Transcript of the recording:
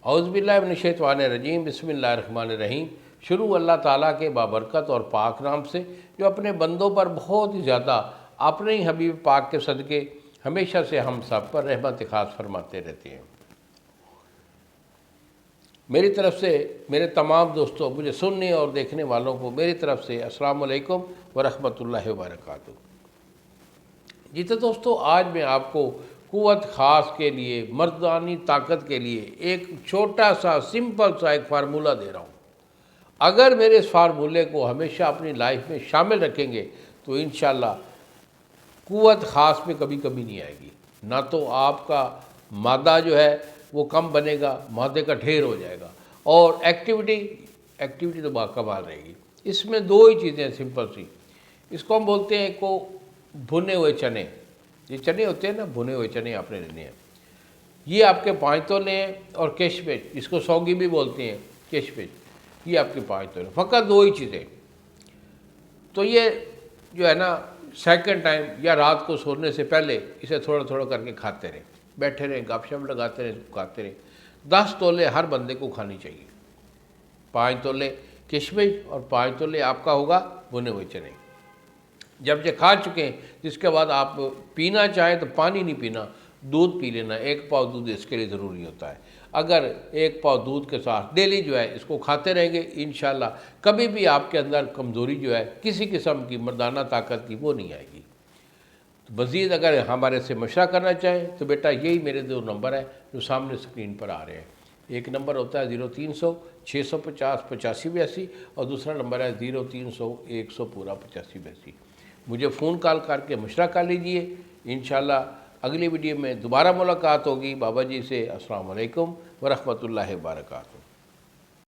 औज़ुबिल्लाहि बिस्मिल्लाहिर्रहमानिर्रहीम। शुरू अल्लाह ताला के बाबरकत और पाक नाम से, जो अपने बंदों पर बहुत ही ज़्यादा अपने ही हबीब पाक के सदक़े हमेशा से हम सब पर रहमत ख़ास फरमाते रहते हैं। मेरी तरफ़ से मेरे तमाम दोस्तों, मुझे सुनने और देखने वालों को मेरी तरफ़ से अस्सलामु अलैकुम व रहमतुल्लाहि व बरकातुहू। जी तो दोस्तों, आज मैं आपको क़ुव्वत ख़ास के लिए, मर्दानी ताकत के लिए एक छोटा सा सिंपल सा एक फार्मूला दे रहा हूँ। अगर मेरे इस फार्मूले को हमेशा अपनी लाइफ में शामिल रखेंगे तो इंशाअल्लाह क़ुव्वत ख़ास में कभी कमी नहीं आएगी। ना तो आपका मादा जो है वो कम बनेगा, मादे का ढेर हो जाएगा, और एक्टिविटी तो बाकमाल रहेगी। इसमें दो ही चीज़ें हैं सिंपल सी। इसको हम बोलते हैं को भुने हुए चने। ये चने होते हैं ना, भुने हुए चने आपने लेने हैं। ये आपके 5 तोले हैं, और किशमिश, इसको सौगी भी बोलते हैं, किशमिश, ये आपके 5 तोले। फ़कत दो ही चीज़ें। तो ये जो है ना, सेकंड टाइम या रात को सोने से पहले इसे थोड़ा थोड़ा करके खाते रहें, बैठे रहें, गपशप लगाते रहें, खाते रहें। 10 तोले हर बंदे को खानी चाहिए। 5 तोले किशमिश और 5 तोले आपका होगा भुने हुए चने। जब ये खा चुके हैं, जिसके बाद आप पीना चाहें तो पानी नहीं पीना, दूध पी लेना। 1 पाव दूध इसके लिए ज़रूरी होता है। अगर 1 पाव दूध के साथ डेली जो है इसको खाते रहेंगे, इंशाल्लाह कभी भी आपके अंदर कमज़ोरी जो है किसी किस्म की मर्दाना ताकत की वो नहीं आएगी। तो मज़ीद अगर हमारे से मशवरा करना चाहें तो बेटा यही मेरे 2 नंबर हैं जो सामने स्क्रीन पर आ रहे हैं। एक नंबर होता है 0300 650 85 82, और दूसरा नंबर है 0300 100 पूरा 85 82। मुझे फ़ोन कॉल करके मशवरा कर लीजिए। इंशाअल्लाह अगली वीडियो में दोबारा मुलाकात होगी। बाबा जी से अस्सलाम वालेकुम व रहमतुल्लाहि व बरकातुहू।